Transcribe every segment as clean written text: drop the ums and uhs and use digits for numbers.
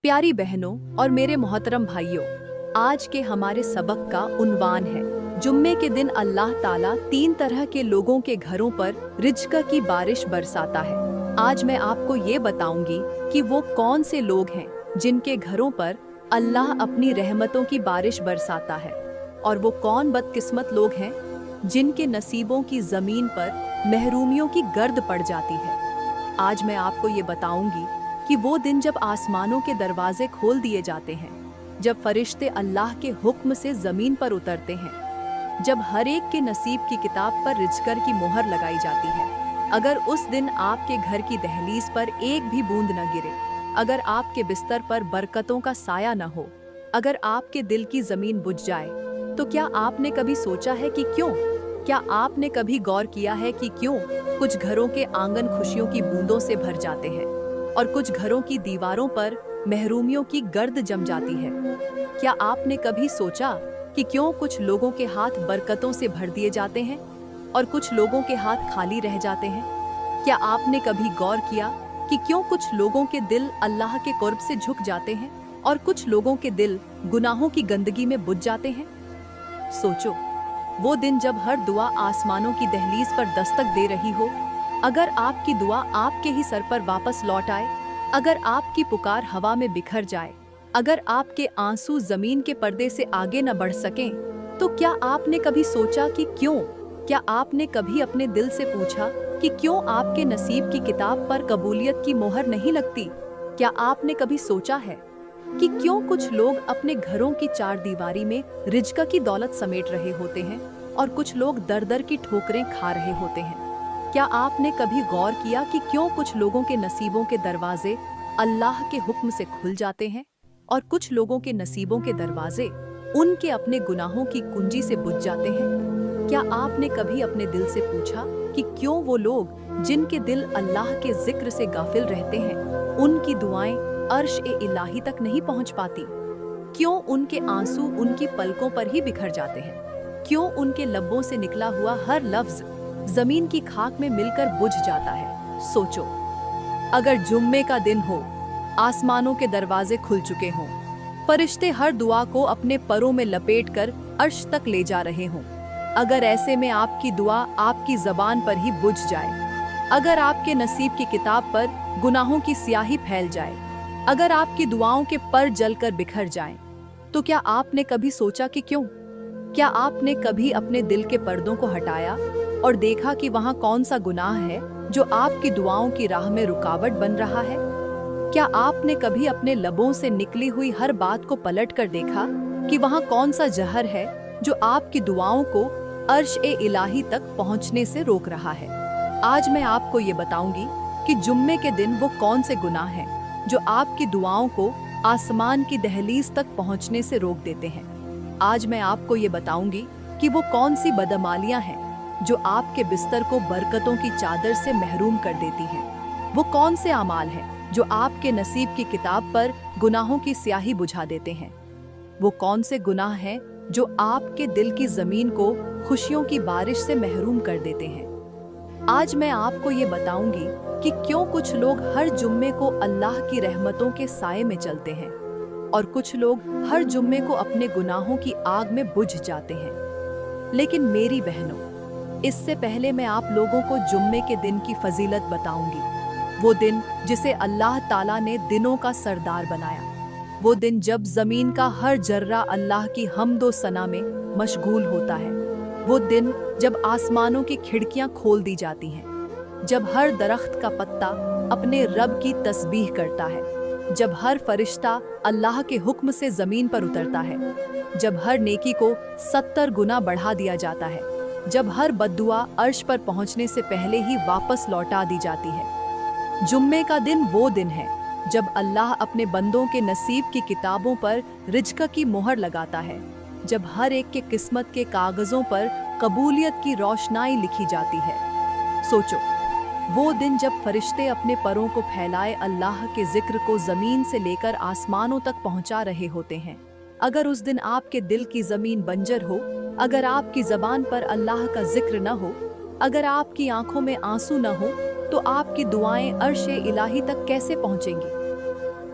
प्यारी बहनों और मेरे मोहतरम भाइयों, आज के हमारे सबक का उन्वान है जुम्मे के दिन अल्लाह ताला 3 तरह के लोगों के घरों पर रिज़्क़ की बारिश बरसाता है। आज मैं आपको ये बताऊंगी कि वो कौन से लोग हैं जिनके घरों पर अल्लाह अपनी रहमतों की बारिश बरसाता है, और वो कौन बदकिस्मत लोग हैं जिनके नसीबों की ज़मीन पर महरूमियों की गर्द पड़ जाती है। आज मैं आपको ये बताऊंगी कि वो दिन जब आसमानों के दरवाजे खोल दिए जाते हैं, जब फरिश्ते अल्लाह के हुक्म से ज़मीन पर उतरते हैं, जब हर एक के नसीब की किताब पर रिज़्क़ की मोहर लगाई जाती है। अगर उस दिन आपके घर की दहलीज पर एक भी बूंद न गिरे, अगर आपके बिस्तर पर बरकतों का साया न हो, अगर आपके दिल की ज़मीन बुझ जाए, तो क्या आपने कभी सोचा है कि क्यों? क्या आपने कभी गौर किया है कि क्यों कुछ घरों के आंगन खुशियों की बूंदों से भर जाते हैं और कुछ घरों की दीवारों पर महरूमियों की गर्द जम जाती है? क्या आपने कभी सोचा कि क्यों कुछ लोगों के हाथ बरकतों से भर दिए जाते हैं और कुछ लोगों के हाथ खाली रह जाते हैं? क्या आपने कभी गौर किया कि क्यों कुछ लोगों के दिल अल्लाह के कुर्ब से झुक जाते हैं और कुछ लोगों के दिल गुनाहों की गंदगी में बुझ जाते हैं? सोचो, वो दिन जब हर दुआ आसमानों की दहलीज पर दस्तक दे रही हो, अगर आपकी दुआ आपके ही सर पर वापस लौट आए, अगर आपकी पुकार हवा में बिखर जाए, अगर आपके आंसू जमीन के पर्दे से आगे न बढ़ सकें, तो क्या आपने कभी सोचा कि क्यों? क्या आपने कभी अपने दिल से पूछा कि क्यों आपके नसीब की किताब पर कबूलियत की मोहर नहीं लगती? क्या आपने कभी सोचा है कि क्यों कुछ लोग अपने घरों की चार दीवारी में रिज़्क़ की दौलत समेट रहे होते हैं और कुछ लोग दर दर की ठोकरें खा रहे होते हैं? क्या आपने कभी गौर किया कि क्यों कुछ लोगों के नसीबों के दरवाजे अल्लाह के हुक्म से खुल जाते हैं और कुछ लोगों के नसीबों के दरवाजे उनके अपने गुनाहों की कुंजी से बुझ जाते हैं? क्या आपने कभी अपने दिल से पूछा कि क्यों वो लोग जिनके दिल अल्लाह के जिक्र से गाफिल रहते हैं, उनकी दुआएं अर्श ए इलाही तक नहीं पहुंच पाती? क्यों उनके आंसू उनकी पलकों पर ही बिखर जाते हैं? क्यों उनके लब्बों से निकला हुआ हर लफ्ज जमीन की खाक में मिलकर बुझ जाता है? सोचो, अगर जुम्मे का दिन हो, आसमानों के दरवाजे खुल चुके हों, फरिश्ते हर दुआ को अपने परों में लपेटकर अर्श तक ले जा रहे हों, अगर ऐसे में आपकी दुआ आपकी जबान पर ही बुझ जाए, अगर आपके नसीब की किताब पर गुनाहों की स्याही फैल जाए, अगर आपकी दुआओं के पर जलकर बिखर जाएं, तो क्या आपने कभी सोचा कि क्यों? क्या आपने कभी अपने दिल के पर्दों को हटाया और देखा कि वहां कौन सा गुनाह है जो आपकी दुआओं की राह में रुकावट बन रहा है? क्या आपने कभी अपने लबों से निकली हुई हर बात को पलट कर देखा कि वहां कौन सा जहर है जो आपकी दुआओं को अर्श ए इलाही तक पहुंचने से रोक रहा है? आज मैं आपको ये बताऊंगी कि जुम्मे के दिन वो कौन से गुनाह हैं जो आपकी दुआओं को आसमान की दहलीज तक पहुंचने से रोक देते हैं। आज मैं आपको ये बताऊंगी कि वो कौन सी बदअमालियां हैं जो आपके बिस्तर को बरकतों की चादर से महरूम कर देती हैं। वो कौन से अमाल हैं जो आपके नसीब की किताब पर गुनाहों की स्याही बुझा देते हैं। वो कौन से गुनाह हैं जो आपके दिल की जमीन को खुशियों की बारिश से महरूम कर देते हैं। आज मैं आपको ये बताऊंगी कि क्यों कुछ लोग हर जुम्मे को अल्लाह की रहमतों के साए में चलते हैं और कुछ लोग हर जुम्मे को अपने गुनाहों की आग में बुझ जाते हैं। लेकिन मेरी बहनों, इससे पहले मैं आप लोगों को जुम्मे के दिन की फजीलत बताऊंगी। वो दिन जिसे अल्लाह ताला ने दिनों का सरदार बनाया, वो दिन जब जमीन का हर जर्रा अल्लाह की हम्दो सना में मशगूल होता है, वो दिन जब आसमानों की खिड़कियां खोल दी जाती हैं, जब हर दरख्त का पत्ता अपने रब की तस्बीह करता है, जब हर फरिश्ता अल्लाह के हुक्म से जमीन पर उतरता है, जब हर नेकी को 70 गुना बढ़ा दिया जाता है, जब हर बद्दुआ अर्श पर पहुंचने से पहले ही वापस लौटा दी जाती है। जुम्मे का दिन वो दिन है जब अल्लाह अपने बंदों के नसीब की किताबों पर रिज़्क़ की मोहर लगाता है, जब हर एक के किस्मत के कागजों पर कबूलियत की रोशनाई लिखी जाती है। सोचो, वो दिन जब फरिश्ते अपने परों को फैलाए अल्लाह के जिक्र को जमीन से लेकर आसमानों तक पहुंचा रहे होते हैं। अगर उस दिन आपके दिल की जमीन बंजर हो, अगर आपकी जबान पर अल्लाह का जिक्र न हो, अगर आपकी आंखों में आंसू न हो, तो आपकी दुआएं अर्श ए इलाही तक कैसे पहुंचेंगी?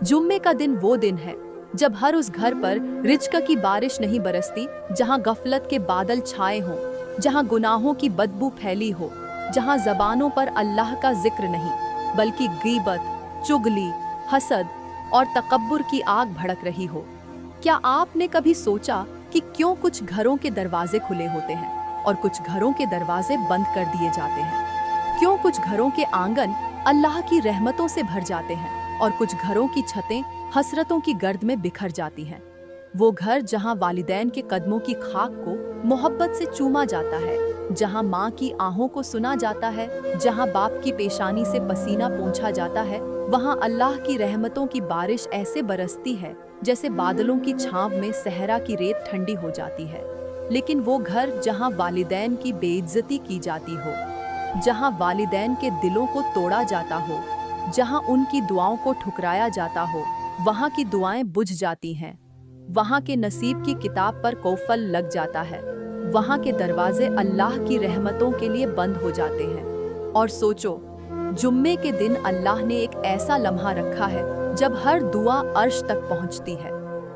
जुम्मे का दिन वो दिन है जब हर उस घर पर रिज्क की बारिश नहीं बरसती, जहां गफलत के बादल छाए हों, जहां गुनाहों की बदबू फैली हो, जहां जबानों पर अल्लाह का जिक्र नहीं बल्कि गीबत, चुगली, हसद और तकब्बुर की आग भड़क रही हो। क्या आपने कभी सोचा कि क्यों कुछ घरों के दरवाजे खुले होते हैं और कुछ घरों के दरवाजे बंद कर दिए जाते हैं? क्यों कुछ घरों के आंगन अल्लाह की रहमतों से भर जाते हैं और कुछ घरों की छतें हसरतों की गर्द में बिखर जाती हैं? वो घर जहां वालिदैन के कदमों की खाक को मोहब्बत से चूमा जाता है, जहां माँ की आहों को सुना जाता है, जहां बाप की पेशानी से पसीना पोंछा जाता है, वहां अल्लाह की रहमतों की बारिश ऐसे बरसती है जैसे बादलों की छांव में सहरा की रेत ठंडी हो जाती है। लेकिन वो घर जहां वालिदैन की बेइज्जती की जाती हो, जहां वालिदैन के दिलों को तोड़ा जाता हो, जहां उनकी दुआओं को ठुकराया जाता हो, वहां की दुआएं बुझ जाती हैं, वहां के नसीब की किताब पर कोफल लग जाता है, वहां के दरवाजे अल्लाह की रहमतों के लिए बंद हो जाते हैं। और सोचो, जुम्मे के दिन अल्लाह ने एक ऐसा लम्हा रखा है जब हर दुआ अर्श तक पहुंचती है,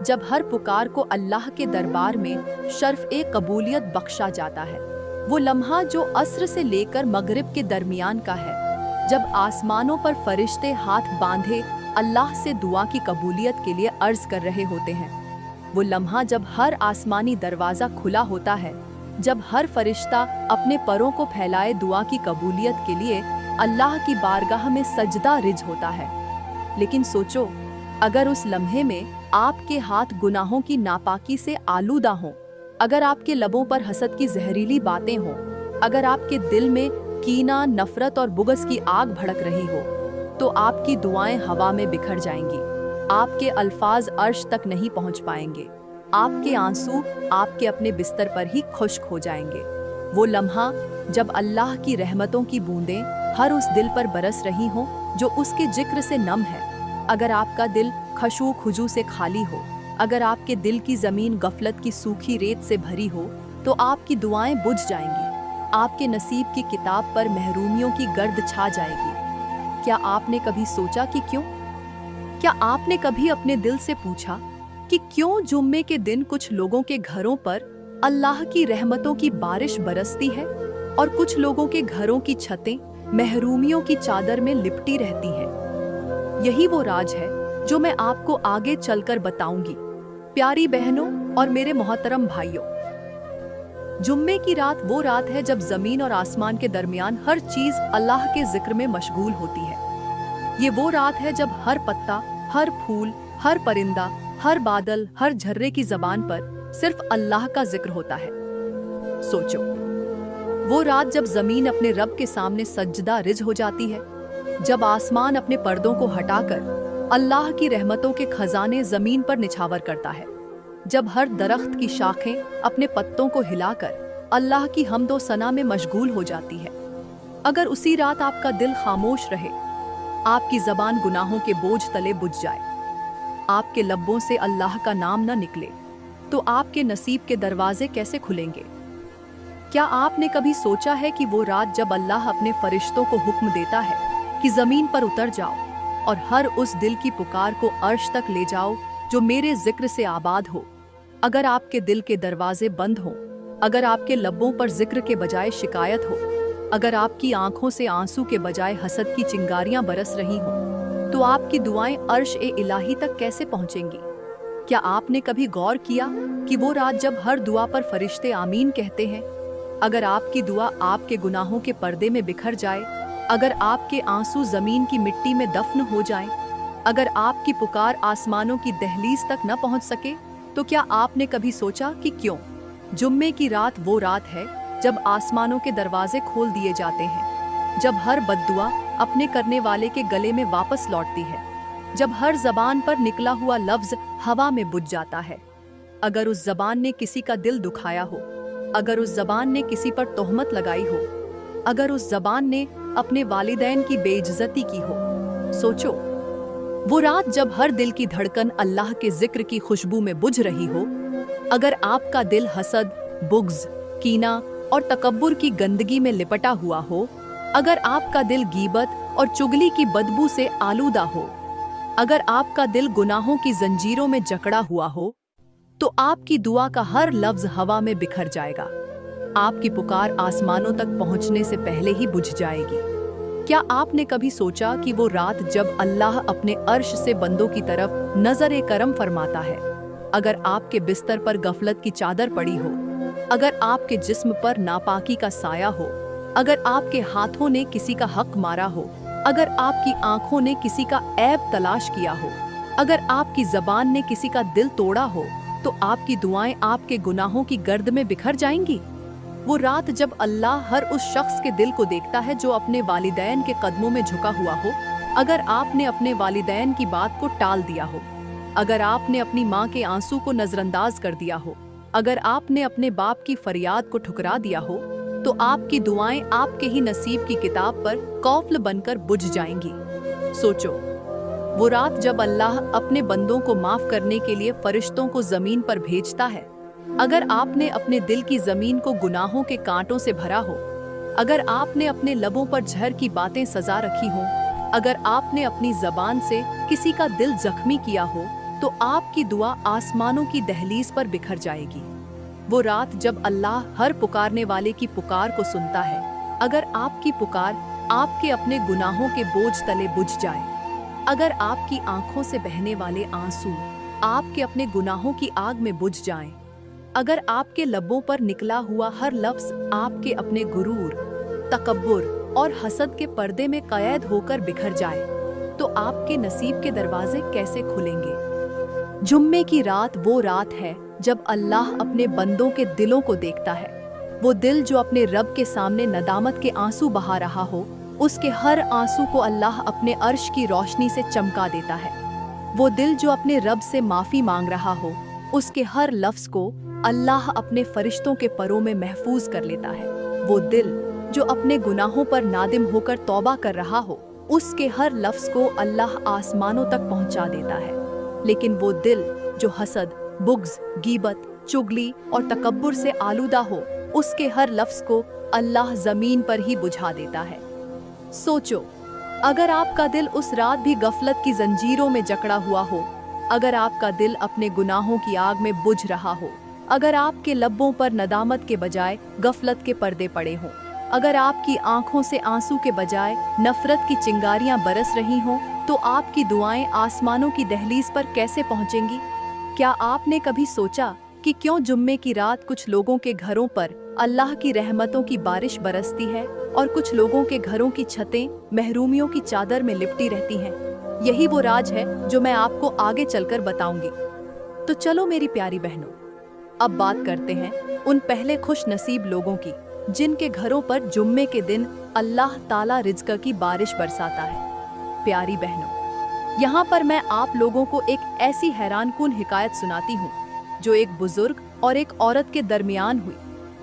जब हर पुकार को अल्लाह के दरबार में शर्फ-ए कबूलियत बख्शा जाता है। वो लम्हा जो अस्र से लेकर मगरिब के दरमियान का है, जब आसमानों पर फरिश्ते हाथ बांधे अल्लाह से दुआ की कबूलियत के लिए अर्ज कर रहे होते हैं। वो लम्हा जब हर आसमानी दरवाज़ा खुला होता है, जब हर फरिश्ता अपने परों को फैलाए दुआ की कबूलियत के लिए अल्लाह की बारगाह में सजदा रिज होता है। लेकिन सोचो, अगर उस लम्हे में आपके हाथ गुनाहों की नापाकी से आलूदा हों, अगर आपके लबों पर हसद की जहरीली बातें हों, अगर आपके दिल में कीना, नफरत और बुग़्ज़ की आग भड़क रही हो, तो आपकी दुआएं हवा में बिखर जाएंगी। आपके अल्फाज अर्श तक नहीं पहुंच पाएंगे, आपके आंसू आपके अपने बिस्तर पर ही खुश्क हो जाएंगे। वो लम्हा जब अल्लाह की रहमतों की बूंदें हर उस दिल पर बरस रही हों जो उसके जिक्र से नम है। अगर आपका दिल खशू खुजू से खाली हो, अगर आपके दिल की ज़मीन गफलत की सूखी रेत से भरी हो, तो आपकी दुआएं बुझ जाएंगी, आपके नसीब की किताब पर महरूमियों की गर्द छा जाएगी। क्या आपने कभी सोचा कि क्यों? क्या आपने कभी अपने दिल से पूछा कि क्यों जुम्मे के दिन कुछ लोगों के घरों पर अल्लाह की रहमतों की बारिश बरसती है और कुछ लोगों के घरों की छतें महरूमियों की चादर में लिपटी रहती हैं? यही वो राज है जो मैं आपको आगे चलकर बताऊंगी। प्यारी बहनों और मेरे मोहतरम भाइयों, जुम्मे की रात वो रात है जब जमीन और आसमान के दरमियान हर चीज अल्लाह के जिक्र में मशगूल होती है। ये वो रात है जब हर पत्ता, हर फूल, हर परिंदा, हर बादल, हर झर्रे की जबान पर सिर्फ अल्लाह का जिक्र होता है। सोचो, वो रात जब जमीन अपने रब के सामने सजदा रिज हो जाती है, जब आसमान अपने पर्दों को हटाकर अल्लाह की रहमतों के खजाने जमीन पर निछावर करता है, जब हर दरख्त की शाखें अपने पत्तों को हिलाकर अल्लाह की हम्दो सना में मशगूल हो जाती है। अगर उसी रात आपका दिल खामोश रहे, आपकी जबान गुनाहों के बोझ तले बुझ जाए, आपके लब्बों से अल्लाह का नाम न निकले, तो आपके नसीब के दरवाजे कैसे खुलेंगे? क्या आपने कभी सोचा है कि वो रात जब अल्लाह अपने फरिश्तों को हुक्म देता है कि जमीन पर उतर जाओ और हर उस दिल की पुकार को अर्श तक ले जाओ जो मेरे जिक्र से आबाद हो? अगर आपके दिल के दरवाजे बंद हों, अगर आपके लब्बों पर जिक्र के बजाय शिकायत हो, अगर आपकी आंखों से आंसू के बजाय हसद की चिंगारियां बरस रही हों, तो आपकी दुआएं अर्श ए इलाही तक कैसे पहुंचेंगी? क्या आपने कभी गौर किया कि वो रात जब हर दुआ पर फरिश्ते आमीन कहते हैं, अगर आपकी दुआ आपके गुनाहों के पर्दे में बिखर जाए, अगर आपके आंसू जमीन की मिट्टी में दफन हो जाएं, अगर आपकी पुकार आसमानों की दहलीज तक न पहुंच सके, तो क्या आपने कभी सोचा कि क्यों जुम्मे की रात वो रात है जब आसमानों के दरवाजे खोल दिए जाते हैं, जब हर बद्दुआ अपने करने वाले के गले में वापस लौटती है, जब हर जबान पर निकला हुआ लफ्ज हवा में बुझ जाता है? अगर उस जबान ने किसी का दिल दुखाया हो, अगर उस जबान ने किसी पर तोहमत लगाई हो, अगर उस जबान ने अपने वालिदैन की बेइज्जती की हो, सोचो, वो रात जब हर दिल की धड़कन अल्लाह के जिक्र की खुशबू में बुझ रही हो, अगर आपका दिल हसद, बुग़्ज़, कीना और तकब्बुर की गंदगी में लिपटा हुआ हो, अगर आपका दिल गीबत और चुगली की बदबू से आलूदा हो, अगर आपका दिल गुनाहों की जंजीरों में जकड़ा हुआ हो, तो आपकी दुआ का हर लफ्ज हवा में बिखर जाएगा। आपकी पुकार आसमानों तक पहुंचने से पहले ही बुझ जाएगी। क्या आपने कभी सोचा कि वो रात जब अल्लाह अपने अर्श से बंदों की तरफ नजर करम फरमाता है, अगर आपके बिस्तर पर गफलत की चादर पड़ी हो, अगर आपके जिस्म पर नापाकी का साया हो, अगर आपके हाथों ने किसी का हक मारा हो, अगर आपकी आंखों ने किसी का ऐब तलाश किया हो, अगर आपकी जबान ने किसी का दिल तोड़ा हो, तो आपकी दुआएं आपके गुनाहों की गर्द में बिखर जाएंगी। वो रात जब अल्लाह हर उस शख्स के दिल को देखता है जो अपने वालिदैन के कदमों में झुका हुआ हो, अगर आपने अपने वालिदैन की बात को टाल दिया हो, अगर आपने अपनी माँ के आंसू को नजरअंदाज कर दिया हो, अगर आपने अपने बाप की फरियाद को ठुकरा दिया हो, तो आपकी दुआएं आपके ही नसीब की किताब पर कौफल बनकर बुझ जाएंगी। सोचो, वो रात जब अल्लाह अपने बंदों को माफ करने के लिए फरिश्तों को जमीन पर भेजता है। अगर आपने अपने दिल की जमीन को गुनाहों के कांटों से भरा हो, अगर आपने अपने लबों पर जहर की बातें सजा रखी हो, अगर आपने अपनी जबान से किसी का दिल जख्मी किया हो, तो आपकी दुआ आसमानों की दहलीज पर बिखर जाएगी। वो रात जब अल्लाह हर पुकारने वाले की पुकार को सुनता है, अगर आपकी पुकार आपके अपने गुनाहों के बोझ तले बुझ जाए, अगर आपकी आंखों से बहने वाले आंसू आपके अपने गुनाहों की आग में बुझ जाएं, अगर आपके लबों पर निकला हुआ हर लफ्ज आपके अपने गुरूर, तकब्बुर और हसद के पर्दे में कैद होकर बिखर जाए, तो आपके नसीब के दरवाजे कैसे खुलेंगे? जुम्मे की रात वो रात है जब अल्लाह अपने बंदों के दिलों को देखता है। वो दिल जो अपने रब के सामने नदामत के आंसू बहा रहा हो, उसके हर आंसू को अल्लाह अपने अर्श की रोशनी से चमका देता है। वो दिल जो अपने रब से माफी मांग रहा हो, उसके हर लफ्ज को अल्लाह अपने फरिश्तों के परों में महफूज कर लेता है। वो दिल जो अपने गुनाहों पर नादिम होकर तौबा कर रहा हो, उसके हर लफ्ज को अल्लाह आसमानों तक पहुंचा देता है। लेकिन वो दिल जो हसद, बुग़्ज़, गीबत, चुगली और तकब्बुर से आलूदा हो, उसके हर लफ्ज को अल्लाह जमीन पर ही बुझा देता है। सोचो, अगर आपका दिल उस रात भी गफलत की जंजीरों में जकड़ा हुआ हो, अगर आपका दिल अपने गुनाहों की आग में बुझ रहा हो, अगर आपके लब्बों पर नदामत के बजाय गफलत के पर्दे पड़े हों, अगर आपकी आंखों से आंसू के बजाय नफरत की चिंगारियां बरस रही हों, तो आपकी दुआएं आसमानों की दहलीज पर कैसे पहुंचेंगी? क्या आपने कभी सोचा कि क्यों जुम्मे की रात कुछ लोगों के घरों पर अल्लाह की रहमतों की बारिश बरसती है और कुछ लोगों के घरों की छतें महरूमियों की चादर में लिपटी रहती हैं? यही वो राज है जो मैं आपको आगे चलकर बताऊंगी। तो चलो मेरी प्यारी बहनों, अब बात करते हैं उन पहले खुश नसीब लोगों की जिनके घरों पर जुम्मे के दिन अल्लाह ताला रिज़्क़ की बारिश बरसाता है। प्यारी बहनों, यहाँ पर मैं आप लोगों को एक ऐसी हैरानकुन हिकायत सुनाती हूँ जो एक बुजुर्ग और एक औरत के दरमियान हुई,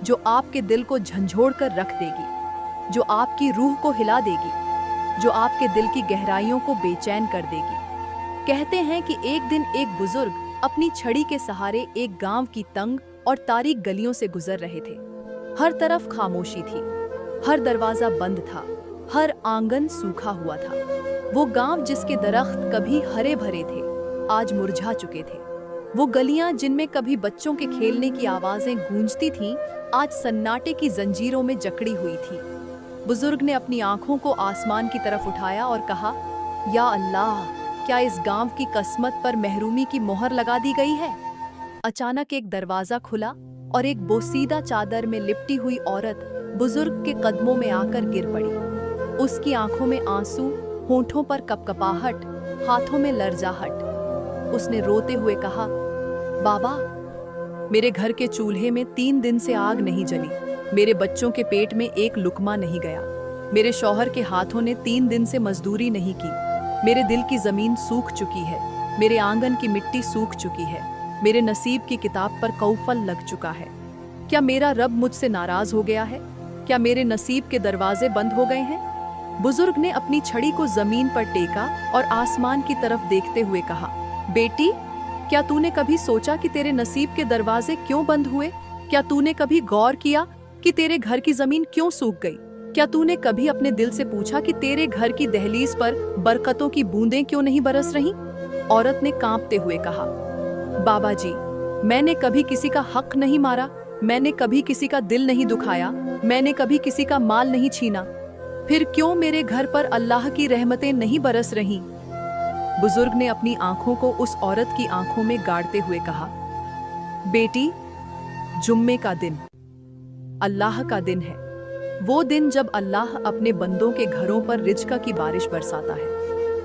जो आपके दिल को झंझोड़ कर रख देगी, जो आपकी रूह को हिला देगी, जो आपके दिल की गहराइयों को बेचैन कर देगी। कहते हैं कि एक दिन एक बुजुर्ग अपनी छड़ी के सहारे एक गांव की तंग और तारीक गलियों से गुजर रहे थे। हर तरफ खामोशी थी, हर दरवाजा बंद था, हर आंगन सूखा हुआ था। वो गांव जिसके दरख्त कभी हरे भरे थे, आज मुरझा चुके थे। वो गलियां जिनमें कभी बच्चों के खेलने की आवाजें गूंजती थीं, आज सन्नाटे की जंजीरों में जकड़ी हुई थी। बुजुर्ग ने अपनी आंखों को आसमान की तरफ उठाया और कहा, या अल्लाह, क्या इस गांव की किस्मत पर महरूमी की मोहर लगा दी गई है? अचानक एक दरवाजा खुला और एक बोसीदा चादर में लिपटी हुई औरत बुजुर्ग के कदमों में आकर गिर पड़ी। उसकी आंखों में आंसू, होंठों पर कपकपाहट, हाथों में लरजाहट। उसने रोते हुए कहा, बाबा, मेरे घर के चूल्हे में 3 दिन से आग नहीं जली, मेरे बच्चों के पेट में एक लुकमा नहीं गया, मेरे शौहर के हाथों ने 3 दिन से मजदूरी नहीं की, मेरे दिल की जमीन सूख चुकी है, मेरे आंगन की मिट्टी सूख चुकी है, मेरे नसीब की किताब पर कौफल लग चुका है। क्या मेरा रब मुझसे नाराज हो गया है? क्या मेरे नसीब के दरवाजे बंद हो गए हैं? बुजुर्ग ने अपनी छड़ी को जमीन पर टेका और आसमान की तरफ देखते हुए कहा, बेटी, क्या तूने कभी सोचा कि तेरे नसीब के दरवाजे क्यों बंद हुए? क्या तूने कभी गौर किया कि तेरे घर की जमीन क्यों सूख गई? क्या तूने कभी अपने दिल से पूछा कि तेरे घर की दहलीज पर बरकतों की बूंदें क्यों नहीं बरस रही? औरत ने कांपते हुए कहा, बाबा जी, मैंने कभी किसी का हक नहीं मारा, मैंने कभी किसी का दिल नहीं दुखाया, मैंने कभी किसी का माल नहीं छीना, फिर क्यों मेरे घर पर अल्लाह की रहमतें नहीं बरस रही? बुजुर्ग ने अपनी आंखों को उस औरत की आंखों में गाड़ते हुए कहा, बेटी, जुम्मे का दिन अल्लाह का दिन है। वो दिन जब अल्लाह अपने बंदों के घरों पर रिज़्क़ की बारिश बरसाता है,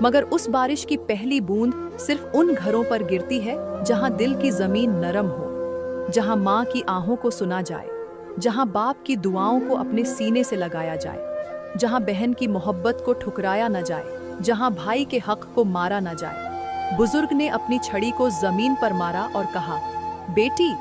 मगर उस बारिश की पहली बूंद सिर्फ उन घरों पर गिरती है जहां दिल की जमीन नरम हो, जहां माँ की आहों को सुना जाए, जहां बाप की दुआओं को अपने सीने से लगाया जाए, जहां बहन की मोहब्बत को ठुकराया न जाए, जहां भाई के हक को मारा न जाए। बुजुर्ग ने अपनी छड़ी को जमीन पर मारा और कहा, बेटी,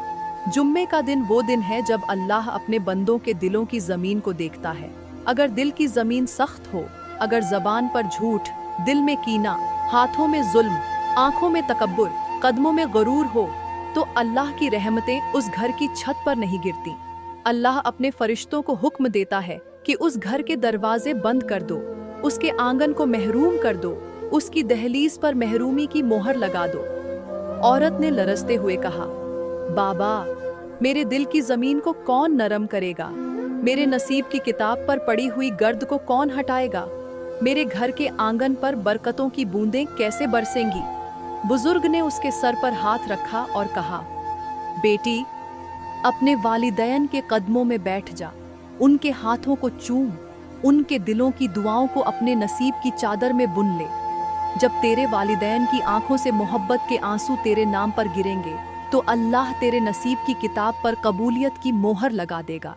जुम्मे का दिन वो दिन है जब अल्लाह अपने बंदों के दिलों की जमीन को देखता है। अगर दिल की जमीन सख्त हो, अगर जबान पर झूठ, दिल में कीना, हाथों में जुल्म, आंखों में तकब्बुर, कदमों में गरूर हो, तो अल्लाह की रहमतें उस घर की छत पर नहीं गिरती। अल्लाह अपने फरिश्तों को हुक्म देता है कि उस घर के दरवाजे बंद कर दो, उसके आंगन को महरूम कर दो, उसकी दहलीज पर महरूमी की मोहर लगा दो। औरत ने लरसते हुए कहा, बाबा, मेरे दिल की जमीन को कौन नरम करेगा? मेरे नसीब की किताब पर पड़ी हुई गर्द को कौन हटाएगा? मेरे घर के आंगन पर बरकतों की बूंदें कैसे बरसेंगी? बुजुर्ग ने उसके सर पर हाथ रखा और कहा, बेटी, अपने वालिदैन के कदमों में बैठ जा, उनके हाथों को चूम, उनके दिलों की दुआओं को अपने नसीब की चादर में बुन ले। जब तेरे वालिदैन की आंखों से मोहब्बत के आंसू तेरे नाम पर गिरेंगे, तो अल्लाह तेरे नसीब की किताब पर कबूलियत की मोहर लगा देगा।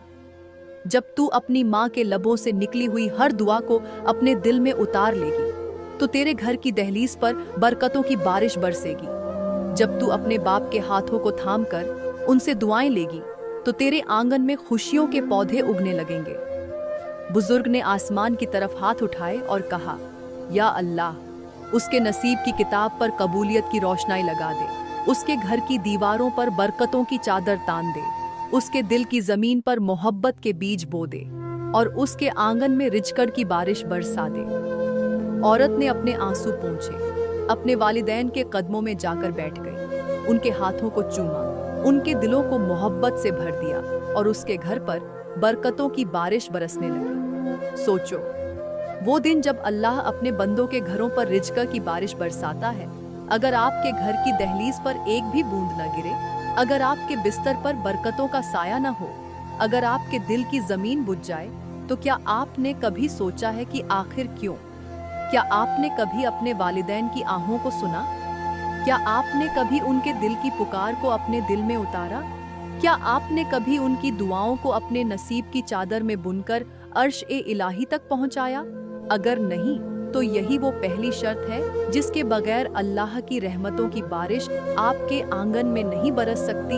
जब तू अपनी माँ के लबों से निकली हुई हर दुआ को अपने दिल में उतार लेगी, तो तेरे घर की दहलीज पर बरकतों की बारिश बरसेगी। जब तू अपने बाप के हाथों को थाम कर उनसे दुआएं लेगी, तो तेरे आंगन में खुशियों के पौधे उगने लगेंगे। बुजुर्ग ने आसमान की तरफ हाथ उठाए और कहा, या अल्लाह, उसके नसीब की किताब पर कबूलियत की रोशनाई लगा दे, उसके घर की दीवारों पर बरकतों की चादर तान दे, उसके दिल की जमीन पर मोहब्बत के बीज बो दे और उसके आंगन में रिज़्क़ की बारिश बरसा दे। औरत ने अपने आंसू पोंछे, अपने वालिदैन के कदमों में जाकर बैठ गई, उनके हाथों को चूमा, उनके दिलों को मोहब्बत से भर दिया और उसके घर पर बरकतों की बारिश बरसने लगी। सोचो, वो दिन जब अल्लाह अपने बंदों के घरों पर रिज़्क़ की बारिश बरसाता है। अगर आपके घर की दहलीज पर एक भी बूंद न गिरे, अगर आपके बिस्तर पर बरकतों का साया न हो, अगर आपके दिल की जमीन बुझ जाए, तो क्या आपने कभी सोचा है कि आखिर क्यों? क्या आपने कभी अपने वालिदैन की आहों को सुना? क्या आपने कभी उनके दिल की पुकार को अपने दिल में उतारा? क्या आपने कभी उनकी दुआओं को अपने नसीब की चादर में बुनकर अर्श-ए-इलाही तक पहुंचाया? अगर नहीं, तो यही वो पहली शर्त है जिसके बगैर अल्लाह की रहमतों की बारिश आपके आंगन में नहीं बरस सकती।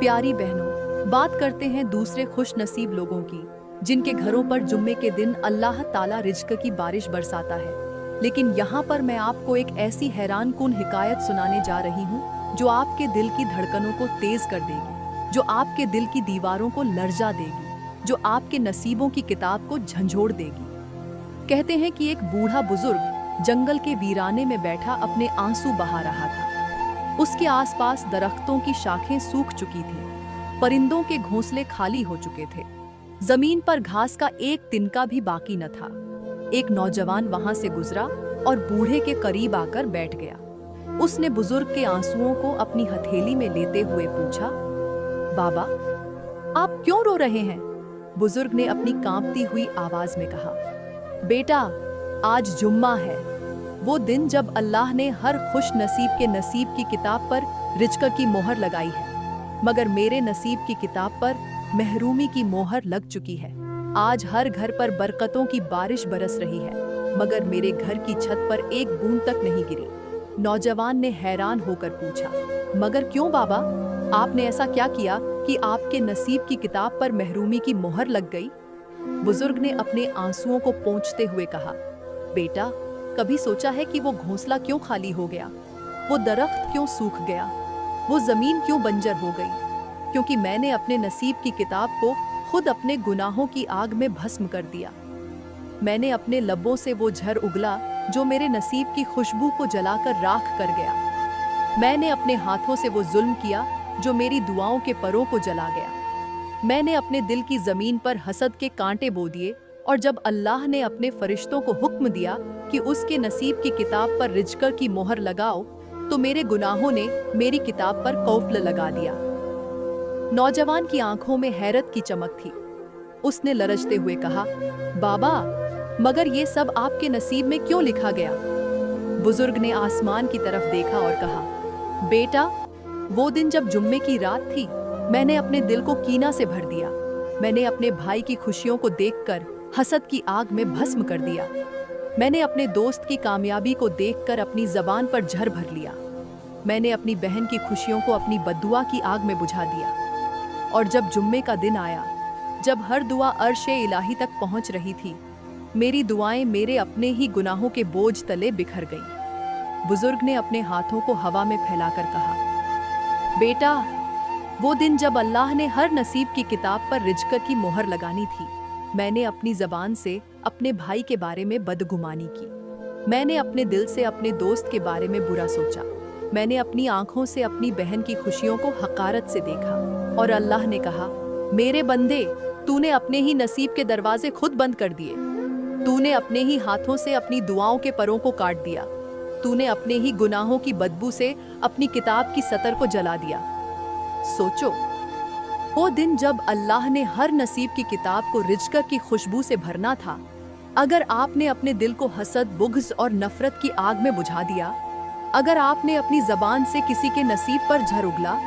प्यारी बहनों, बात करते हैं दूसरे खुश नसीब लोगों की, जिनके घरों पर जुम्मे के दिन अल्लाह ताला रिज़्क़ की बारिश बरसाता है। लेकिन यहाँ पर मैं आपको एक ऐसी हैरान कुन हिकायत सुनाने जा रही हूँ जो आपके दिल की धड़कनों को तेज कर देगी, जो आपके दिल की दीवारों को लर्जा देगी, जो आपके नसीबों की किताब को झंझोड़ देगी। कहते हैं कि एक बूढ़ा बुजुर्ग जंगल के वीराने में बैठा अपने आंसू बहा रहा था। उसके आसपास दरख्तों की शाखें सूख चुकी थीं, परिंदों के घोंसले खाली हो चुके थे, जमीन पर घास का एक तिनका भी बाकी न था। एक नौजवान वहां से गुजरा और बूढ़े के करीब आकर बैठ गया। उसने बुजुर्ग के आंसुओं को अपनी हथेली में लेते हुए पूछा, बाबा, आप क्यों रो रहे हैं? बुजुर्ग ने अपनी कांपती हुई आवाज में कहा, बेटा, आज जुम्मा है, वो दिन जब अल्लाह ने हर खुश नसीब के नसीब की किताब पर रिज़्क़ की मोहर लगाई है, मगर मेरे नसीब की किताब पर महरूमी की मोहर लग चुकी है। आज हर घर पर बरकतों की बारिश बरस रही है, मगर मेरे घर की छत पर एक बूंद तक नहीं गिरी। नौजवान ने हैरान होकर पूछा, मगर क्यों बाबा, आपने ऐसा क्या किया कि आपके नसीब की किताब पर महरूमी की मोहर लग गई? बुजुर्ग ने अपने आंसुओं को पोंछते हुए कहा, बेटा, कभी सोचा है कि वो घोंसला क्यों खाली हो गया, वो दरख्त क्यों सूख गया, वो जमीन क्यों बंजर हो गई? क्योंकि मैंने अपने नसीब की किताब को खुद अपने गुनाहों की आग में भस्म कर दिया। मैंने अपने लबों से वो झर उगला जो मेरे नसीब की खुशबू को जलाकर राख कर गया। मैंने अपने हाथों से वो जुल्म किया जो मेरी दुआओं के परों को जला गया। मैंने अपने दिल की जमीन पर हसद के कांटे बो दिए, और जब अल्लाह ने अपने फरिश्तों को हुक्म दिया कि उसके नसीब की किताब पर रिज्क की मोहर लगाओ, तो मेरे गुनाहों ने मेरी किताब पर कौफल लगा दिया। नौजवान की आंखों में हैरत की चमक थी। उसने लरजते हुए कहा, बाबा, मगर ये सब आपके नसीब में क्यों लिखा गया? बुजुर्ग ने आसमान की तरफ देखा और कहा, बेटा, वो दिन जब जुम्मे की रात थी, मैंने अपने दिल को कीना से भर दिया। मैंने अपने भाई की खुशियों को देखकर हसद की आग में भस्म कर दिया। मैंने अपने दोस्त की कामयाबी को देखकर अपनी जबान पर झर भर लिया। मैंने अपनी बहन की खुशियों को अपनी बद्दुआ की आग में बुझा दिया। और जब जुम्मे का दिन आया, जब हर दुआ अर्शे इलाही तक पहुंच रही थी, मेरी दुआएं मेरे अपने ही गुनाहों के बोझ तले बिखर गईं। बुजुर्ग ने अपने हाथों को हवा में फैलाकर कहा, बेटा, वो दिन जब अल्लाह ने हर नसीब की किताब पर रिज्क की मोहर लगानी थी, मैंने अपनी जबान से अपने भाई के बारे में बदगुमानी की। मैंने अपने दिल से अपने दोस्त के बारे में बुरा सोचा। मैंने अपनी आंखों से अपनी बहन की खुशियों को हकारत से देखा। और अल्लाह ने कहा, मेरे बंदे, तूने अपने ही नसीब के दरवाजे खुद बंद कर दिए। तूने अपने ही हाथों से अपनी दुआओं के परों को काट दिया। तूने अपने ही गुनाहों की बदबू से अपनी किताब की सतर को जला दिया। सोचो, वो दिन जब अल्लाह ने हर नसीब की किताब को रिज्क की खुशबू से भरना था, अगर आपने अपने दिल को हसद, बुग़्ज़ और नफरत की आग में बुझा दिया, अगर आपने अपनी जबान से किसी के नसीब पर झर उगला,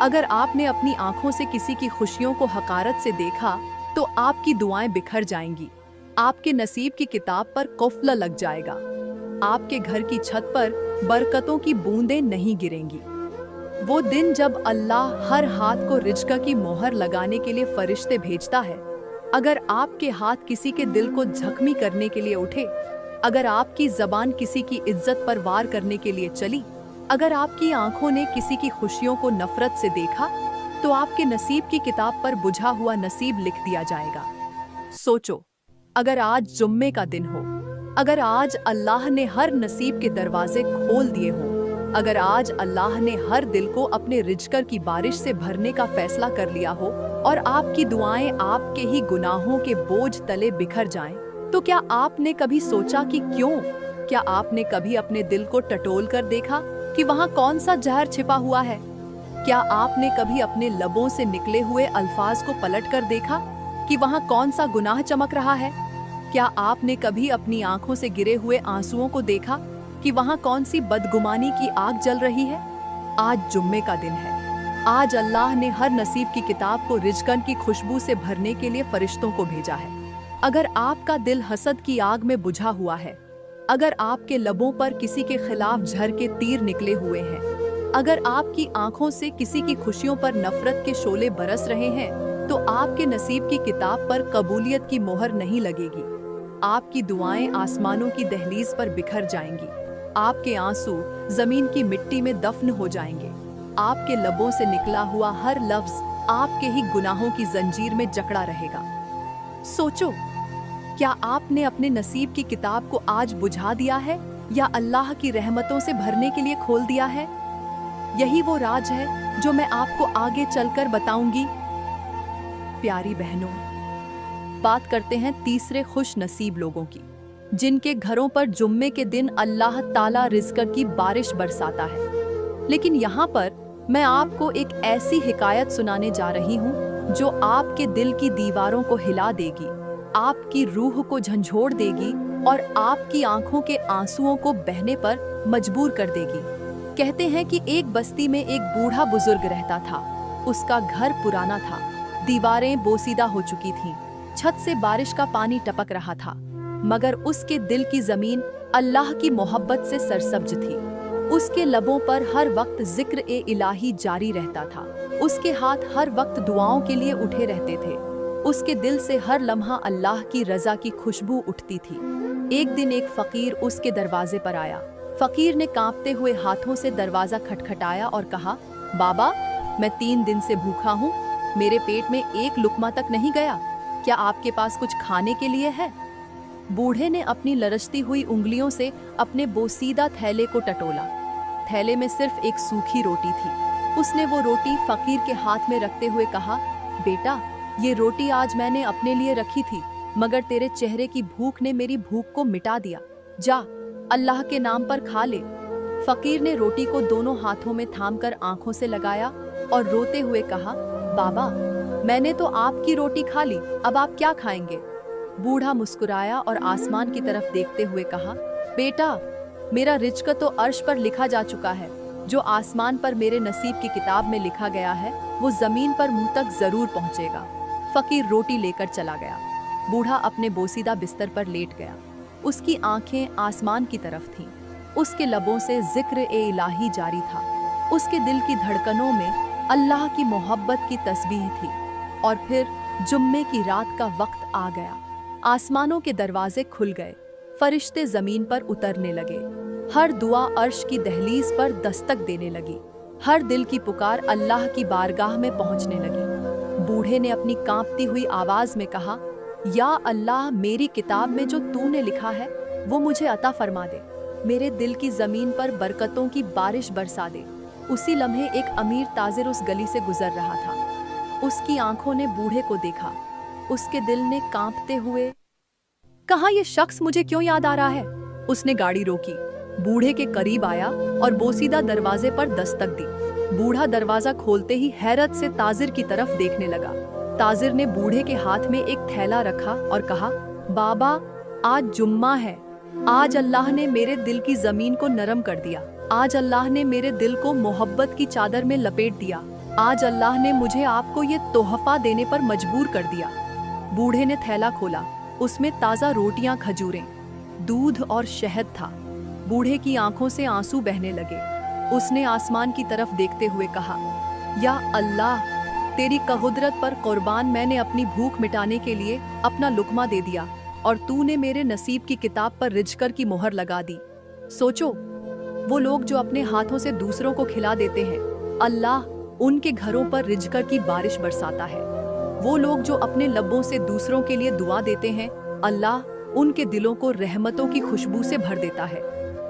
अगर आपने अपनी आंखों से किसी की खुशियों को हकारत से देखा, तो आपकी दुआएं बिखर जाएंगी। आपके नसीब की किताब पर कौफला लग जाएगा। आपके घर की छत पर बरकतों की बूंदें नहीं गिरेंगी। वो दिन जब अल्लाह हर हाथ को रिज्क की मोहर लगाने के लिए फरिश्ते भेजता है, अगर आपके हाथ किसी के दिल को जख्मी करने के लिए उठे, अगर आपकी जबान किसी की इज्जत पर वार करने के लिए चली, अगर आपकी आंखों ने किसी की खुशियों को नफरत से देखा, तो आपके नसीब की किताब पर बुझा हुआ नसीब लिख दिया जाएगा। सोचो, अगर आज जुम्मे का दिन हो, अगर आज अल्लाह ने हर नसीब के दरवाजे खोल दिए हों, अगर आज अल्लाह ने हर दिल को अपने रिज्क की बारिश से भरने का फैसला कर लिया हो, और आपकी दुआएं आपके ही गुनाहों के बोझ तले बिखर जाएं, तो क्या आपने कभी सोचा कि क्यों? क्या आपने कभी अपने दिल को टटोल कर देखा कि वहाँ कौन सा जहर छिपा हुआ है? क्या आपने कभी अपने लबों से निकले हुए अल्फाज को पलट कर देखा कि वहाँ कौन सा गुनाह चमक रहा है? क्या आपने कभी अपनी आंखों से गिरे हुए आंसुओं को देखा कि वहाँ कौन सी बदगुमानी की आग जल रही है? आज जुम्मे का दिन है। आज अल्लाह ने हर नसीब की किताब को रिज्क की खुशबू से भरने के लिए फरिश्तों को भेजा है। अगर आपका दिल हसद की आग में बुझा हुआ है, अगर आपके लबों पर किसी के खिलाफ झर के तीर निकले हुए हैं, अगर आपकी आंखों से किसी की खुशियों पर नफरत के शोले बरस रहे हैं, तो आपके नसीब की किताब पर कबूलियत की मोहर नहीं लगेगी। आपकी दुआएं आसमानों की दहलीज पर बिखर जाएंगी। आपके आंसू जमीन की मिट्टी में दफन हो जाएंगे। आपके लबों से निकला हुआ हर लफ्ज आपके ही गुनाहों की जंजीर में जकड़ा रहेगा। सोचो, क्या आपने अपने नसीब की किताब को आज बुझा दिया है या अल्लाह की रहमतों से भरने के लिए खोल दिया है? यही वो राज है जो मैं आपको आगे चलकर बताऊंगी। प्यारी बहनों, बात करते हैं तीसरे खुश नसीब लोगों की, जिनके घरों पर जुम्मे के दिन अल्लाह ताला रिज्क की बारिश बरसाता है। लेकिन यहाँ पर मैं आपको एक ऐसी हिकायत सुनाने जा रही हूँ जो आपके दिल की दीवारों को हिला देगी, आपकी रूह को झंझोड़ देगी और आपकी आंखों के आंसुओं को बहने पर मजबूर कर देगी। कहते हैं कि एक बस्ती में एक बूढ़ा बुजुर्ग रहता था। उसका घर पुराना था, दीवारें बोसीदा हो चुकी थीं, छत से बारिश का पानी टपक रहा था, मगर उसके दिल की जमीन अल्लाह की मोहब्बत से सरसब्ज थी। उसके लबों पर हर वक्त जिक्र ए इलाही जारी रहता था। उसके हाथ हर वक्त दुआओं के लिए उठे रहते थे। उसके दिल से हर लम्हा अल्लाह की रजा की खुशबू उठती थी। एक दिन एक फकीर उसके दरवाजे पर आया। फकीर ने कांपते हुए हाथों से दरवाजा खटखटाया और कहा, बाबा, मैं 3 दिन से भूखा हूँ, मेरे पेट में एक लुकमा तक नहीं गया, क्या आपके पास कुछ खाने के लिए है? बूढ़े ने अपनी लरचती हुई उंगलियों से अपने बोसीदा थैले को टटोला। थैले में सिर्फ एक सूखी रोटी थी। उसने वो रोटी फकीर के हाथ में रखते हुए कहा, बेटा, ये रोटी आज मैंने अपने लिए रखी थी, मगर तेरे चेहरे की भूख ने मेरी भूख को मिटा दिया। जा, अल्लाह के नाम पर खा ले। फकीर ने रोटी को दोनों हाथों में थामकर आंखों से लगाया और रोते हुए कहा, बाबा, मैंने तो आपकी रोटी खा ली, अब आप क्या खाएंगे? बूढ़ा मुस्कुराया और आसमान की तरफ देखते हुए कहा, बेटा, मेरा रिज्क तो अर्श पर लिखा जा चुका है। जो आसमान पर मेरे नसीब की किताब में लिखा गया है, वो जमीन पर मुंह तक जरूर पहुंचेगा। फकीर रोटी लेकर चला गया। बूढ़ा अपने बोसीदा बिस्तर पर लेट गया। उसकी आंखें आसमान की तरफ थीं। उसके लबों से जिक्र ए इलाही जारी था। उसके दिल की धड़कनों में अल्लाह की मोहब्बत की तस्बीह थी। और फिर जुम्मे की रात का वक्त आ गया। आसमानों के दरवाजे खुल गए। फरिश्ते जमीन पर उतरने लगे। हर दुआ अर्श की दहलीज पर दस्तक देने लगी। हर दिल की पुकार अल्लाह की बारगाह में पहुंचने लगी। बूढ़े ने अपनी कांपती हुई आवाज में कहा, या अल्लाह, मेरी किताब में जो तूने लिखा है वो मुझे अता फरमा दे। मेरे दिल की जमीन पर बरकतों की बारिश बरसा दे। उसी लम्हे एक अमीर ताजिर उस गली से गुजर रहा था। उसकी आंखों ने बूढ़े को देखा। उसके दिल ने कांपते हुए कहा, यह शख्स मुझे क्यों याद आ रहा है? उसने गाड़ी रोकी, बूढ़े के करीब आया और बोसीदा दरवाजे पर दस्तक दी। बूढ़ा दरवाजा खोलते ही हैरत से ताजिर की तरफ देखने लगा। ताजिर ने बूढ़े के हाथ में एक थैला रखा और कहा, बाबा, आज जुम्मा है। आज अल्लाह ने मेरे दिल की जमीन को नरम कर दिया। आज अल्लाह ने मेरे दिल को मोहब्बत की चादर में लपेट दिया। आज अल्लाह ने मुझे आपको ये तोहफा देने पर मजबूर कर दिया। बूढ़े ने थैला खोला। उसमें ताज़ा रोटियां, खजूरें, दूध और शहद था। बूढ़े की आंखों से आंसू बहने लगे। उसने आसमान की तरफ देखते हुए कहा, या अल्लाह, तेरी कुदरत पर कुर्बान, मैंने अपनी भूख मिटाने के लिए अपना लुकमा दे दिया और तूने मेरे नसीब की किताब पर रिज़्क़ की मोहर लगा दी। सोचो, वो लोग जो अपने हाथों से दूसरों को खिला देते हैं, अल्लाह उनके घरों पर रिज़्क़ की बारिश बरसाता है। वो लोग जो अपने लबों से दूसरों के लिए दुआ देते हैं, अल्लाह उनके दिलों को रहमतों की खुशबू से भर देता है।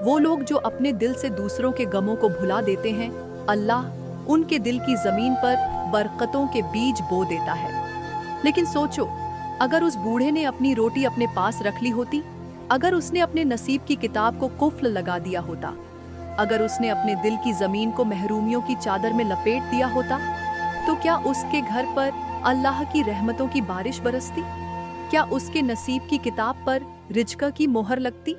वो लोग जो अपने दिल से दूसरों के गमों को भुला देते हैं, अल्लाह उनके दिल की जमीन पर बरकतों के बीज बो देता है। लेकिन सोचो, अगर उस बूढ़े ने अपनी रोटी अपने पास रख ली होती, अगर उसने अपने नसीब की किताब को कुफ्ल लगा दिया होता, अगर उसने अपने दिल की जमीन को महरूमियों की चादर में लपेट दिया होता, तो क्या उसके घर पर अल्लाह की रहमतों की बारिश बरसती? क्या उसके नसीब की किताब पर रिज़्क़ की मोहर लगती?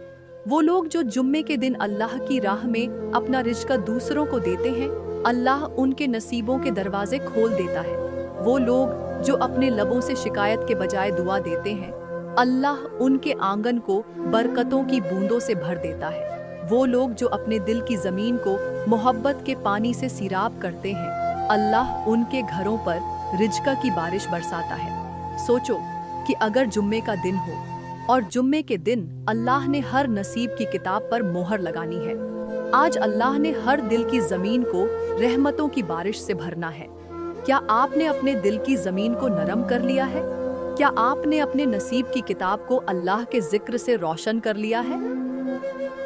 वो लोग जो जुम्मे के दिन अल्लाह की राह में अपना रिज़्क़ दूसरों को देते हैं, अल्लाह उनके नसीबों के दरवाजे खोल देता है। वो लोग जो अपने लबों से शिकायत के बजाय दुआ देते हैं, अल्लाह उनके आंगन को बरकतों की बूंदों से भर देता है। वो लोग जो अपने दिल की जमीन को मोहब्बत के पानी से सीराब करते हैं, अल्लाह उनके घरों पर रिज़्क़ की बारिश बरसाता है। सोचो कि अगर जुम्मे का दिन हो और जुम्मे के दिन अल्लाह ने हर नसीब की किताब पर मोहर लगानी है। आज अल्लाह ने हर दिल की जमीन को रहमतों की बारिश से भरना है। क्या आपने अपने दिल की जमीन को नरम कर लिया है? क्या आपने अपने नसीब की किताब को अल्लाह के जिक्र से रोशन कर लिया है?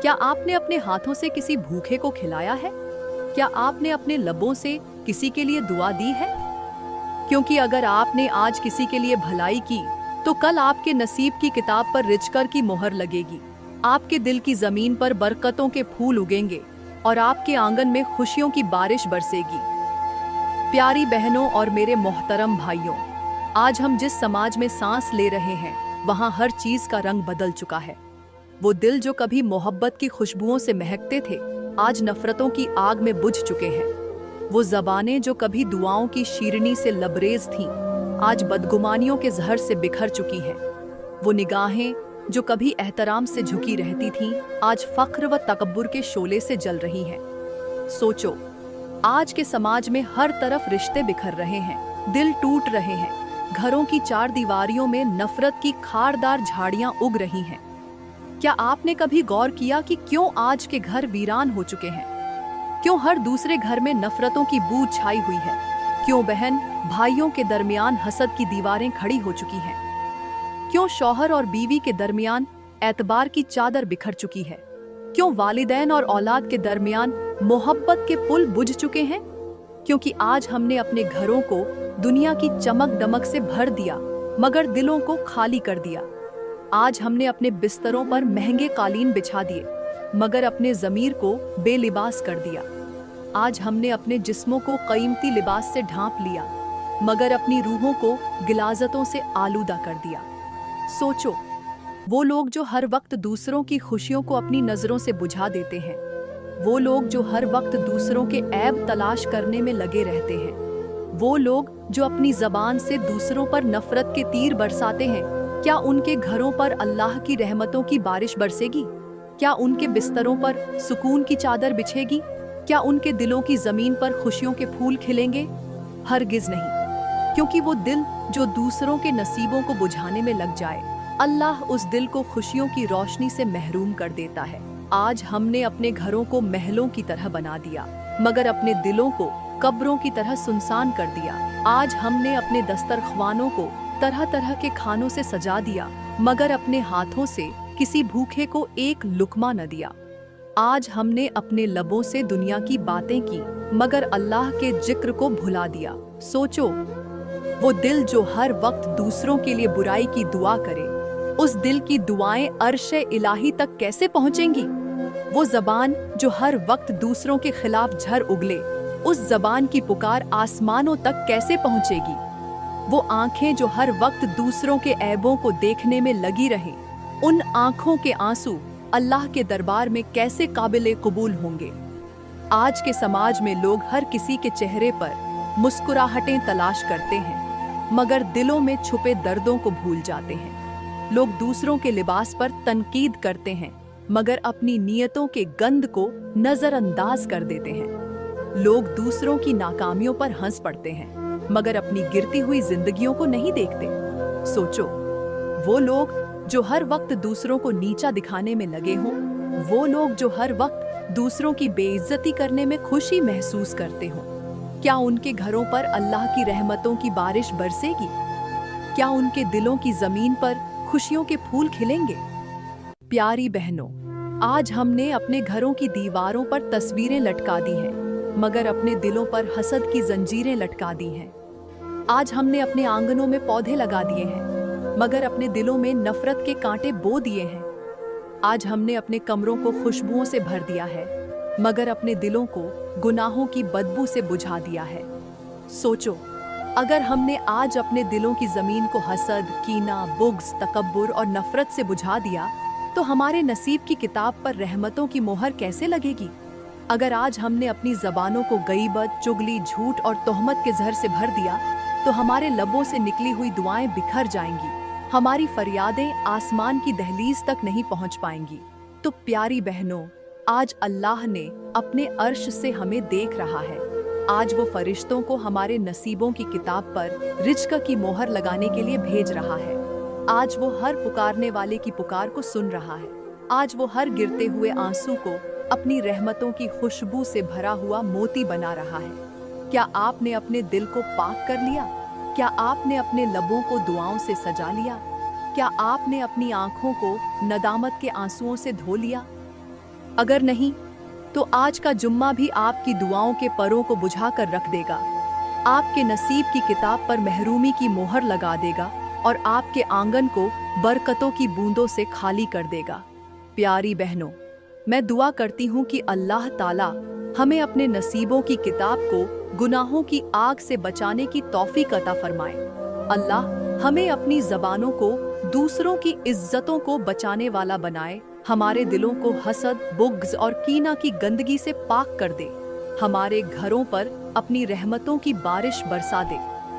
क्या आपने अपने हाथों से किसी भूखे को खिलाया है? क्या आपने अपने लबों से किसी के लिए दुआ दी है? क्योंकि अगर आपने आज किसी के लिए भलाई की, तो कल आपके नसीब की किताब पर रिज़्क़ की मोहर लगेगी। आपके दिल की जमीन पर बरकतों के फूल उगेंगे और आपके आंगन में खुशियों की बारिश बरसेगी। प्यारी बहनों और मेरे मोहतरम भाइयों, आज हम जिस समाज में सांस ले रहे हैं, वहाँ हर चीज का रंग बदल चुका है। वो दिल जो कभी मोहब्बत की खुशबुओं से महकते थे, आज नफरतों की आग में बुझ चुके हैं। वो जबानें जो कभी दुआओं की शीरनी से लबरेज थीं, आज बदगुमानियों के जहर से बिखर चुकी हैं। वो निगाहें जो कभी एहतराम से झुकी रहती थीं, आज फख्र व तकब्बुर के शोले से जल रही हैं। सोचो, आज के समाज में हर तरफ रिश्ते बिखर रहे हैं, दिल टूट रहे हैं, घरों की चार दीवारियों में नफरत की खारदार झाड़ियां उग रही हैं। क्या आपने कभी गौर किया कि क्यों आज के घर वीरान हो चुके हैं? क्यों हर दूसरे घर में नफरतों की बू छाई हुई है? क्यों बहन भाइयों के दरमियान हसद की दीवारें खड़ी हो चुकी हैं? क्यों शौहर और बीवी के दरमियान एतबार की चादर बिखर चुकी है? क्यों वालिदैन और औलाद के दरमियान मोहब्बत के पुल बुझ चुके हैं? क्योंकि आज हमने अपने घरों को दुनिया की चमक दमक से भर दिया, मगर दिलों को खाली कर दिया। आज हमने अपने बिस्तरों पर महंगे कालीन बिछा दिए, मगर अपने ज़मीर को बेलिबास कर दिया। आज हमने अपने जिस्मों को कीमती लिबास से ढांप लिया, मगर अपनी रूहों को गिलाज़तों से आलूदा कर दिया। सोचो, वो लोग जो हर वक्त दूसरों की खुशियों को अपनी नज़रों से बुझा देते हैं, वो लोग जो हर वक्त दूसरों के ऐब तलाश करने में लगे रहते हैं, वो लोग जो अपनी ज़बान से दूसरों पर नफरत के तीर बरसाते हैं, क्या उनके घरों पर अल्लाह की रहमतों की बारिश बरसेगी? क्या उनके बिस्तरों पर सुकून की चादर बिछेगी? क्या उनके दिलों की ज़मीन पर खुशियों के फूल खिलेंगे? हरगिज़ नहीं, क्योंकि वो दिल जो दूसरों के नसीबों को बुझाने में लग जाए, अल्लाह उस दिल को खुशियों की रोशनी से महरूम कर देता है। आज हमने अपने घरों को महलों की तरह बना दिया, मगर अपने दिलों को कब्रों की तरह सुनसान कर दिया। आज हमने अपने दस्तरख्वानों को तरह तरह के खानों से सजा दिया, मगर अपने हाथों से किसी भूखे को एक लुकमा न दिया। आज हमने अपने लबों से दुनिया की बातें की, मगर अल्लाह के जिक्र को भुला दिया। सोचो, वो दिल जो हर वक्त दूसरों के लिए बुराई की दुआ करे, उस दिल की दुआएं अर्शे इलाही तक कैसे पहुंचेंगी? वो जबान जो हर वक्त दूसरों के खिलाफ झर उगले, उस जबान की पुकार आसमानों तक कैसे पहुंचेगी? वो आंखें जो हर वक्त दूसरों के ऐबों को देखने में लगी रहें, उन आंखों के आंसू अल्लाह के दरबार में कैसे काबिले कबूल होंगे? आज के समाज में लोग हर किसी के चेहरे पर मुस्कुराहटें तलाश करते हैं, मगर दिलों में छुपे दर्दों को भूल जाते हैं। लोग दूसरों के लिबास पर तनकीद करते हैं, मगर अपनी नियतों के गंध को नजरअंदाज कर देते हैं। लोग दूसरों की नाकामियों पर हंस पड़ते हैं, मगर अपनी गिरती हुई जिंदगियों को नहीं देखते। सोचो, वो लोग जो हर वक्त दूसरों को नीचा दिखाने में लगे हों, वो लोग जो हर वक्त दूसरों की बेइज्जती करने में खुशी महसूस करते हों, क्या उनके घरों पर अल्लाह की रहमतों की बारिश बरसेगी? क्या उनके दिलों की जमीन पर खुशियों के फूल खिलेंगे? प्यारी बहनों, आज हमने अपने घरों की दीवारों पर तस्वीरें लटका दी हैं, मगर अपने दिलों पर हसद की जंजीरें लटका दी हैं। आज हमने अपने आंगनों में पौधे लगा दिए हैं, मगर अपने दिलों में नफरत के कांटे बो दिए हैं। आज हमने अपने कमरों को खुशबुओं से भर दिया है, मगर अपने दिलों को गुनाहों की बदबू से बुझा दिया है। सोचो, अगर हमने आज अपने दिलों की जमीन को हसद, कीना, बुग़्ज़, तकब्बुर और नफरत से बुझा दिया, तो हमारे नसीब की किताब पर रहमतों की मोहर कैसे लगेगी? अगर आज हमने अपनी जबानों को गईबत, चुगली, झूठ और तोहमत के जहर से भर दिया, तो हमारे लबों से निकली हुई दुआएं बिखर जाएंगी, हमारी फरियादें आसमान की दहलीज तक नहीं पहुंच पाएंगी। तो प्यारी बहनों, आज अल्लाह ने अपने अर्श से हमें देख रहा है। आज वो फरिश्तों को हमारे नसीबों की किताब पर रिज्क की मोहर लगाने के लिए भेज रहा है। आज वो हर पुकारने वाले की पुकार को सुन रहा है। आज वो हर गिरते हुए आंसू को अपनी रहमतों की खुशबू से भरा हुआ मोती बना रहा है। क्या आपने अपने दिल को पाक कर लिया? क्या आपने अपने लबों को दुआओं से सजा लिया? क्या आपने अपनी आंखों को नदामत के आंसुओं से धो लिया? अगर नहीं, तो आज का जुम्मा भी आपकी दुआओं के परों को बुझा कर रख देगा, आपके नसीब की किताब पर महरूमी की मोहर लगा देगा और आपके आंगन को बरकतों की बूंदों से खाली कर देगा। प्यारी बहनों, मैं दुआ करती हूँ कि अल्लाह ताला हमें अपने नसीबों की किताब को गुनाहों की आग से बचाने की तौफीक अता फरमाए। अल्लाह हमें अपनी ज़बानों को दूसरों की इज्जतों को बचाने वाला बनाए, हमारे दिलों को हसद, बुग़्ज़ और कीना की गंदगी से पाक कर दे, हमारे घरों पर अपनी रहमतों की बारिश बरसा दे,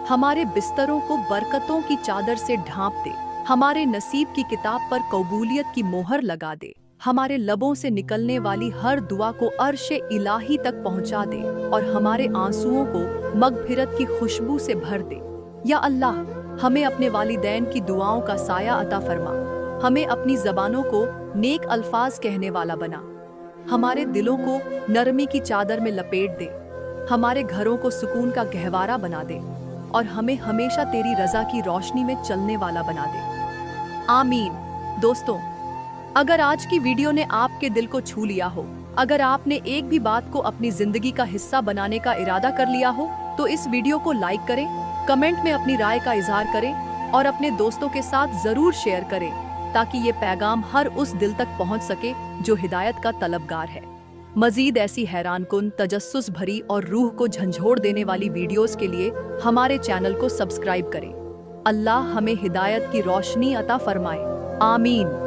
हमारे बिस्तरों को बरकतों की चादर से ढांप दे, हमारे नसीब की किताब पर कबूलियत की मोहर लगा दे, हमारे लबों से निकलने वाली हर दुआ को अर्शे इलाही तक पहुंचा दे और हमारे आंसुओं को मगफिरत की खुशबू से भर दे। या अल्लाह, हमें अपने वालिदैन की दुआओं का साया अता फरमा, हमें अपनी ज़बानों को नेक अल्फाज कहने वाला बना, हमारे दिलों को नरमी की चादर में लपेट दे, हमारे घरों को सुकून का गहवारा बना दे और हमें हमेशा तेरी रज़ा की रोशनी में चलने वाला बना दे। आमीन। दोस्तों, अगर आज की वीडियो ने आपके दिल को छू लिया हो, अगर आपने एक भी बात को अपनी जिंदगी का हिस्सा बनाने का इरादा कर लिया हो, तो इस वीडियो को लाइक करें, कमेंट में अपनी राय का इजहार करें और अपने दोस्तों के साथ जरूर शेयर करें, ताकि ये पैगाम हर उस दिल तक पहुंच सके जो हिदायत का तलबगार है। मजीद ऐसी हैरानकुन, तजस्सुस भरी और रूह को झंझोड़ देने वाली वीडियोस के लिए हमारे चैनल को सब्सक्राइब करें। अल्लाह हमें हिदायत की रोशनी अता फरमाए। आमीन।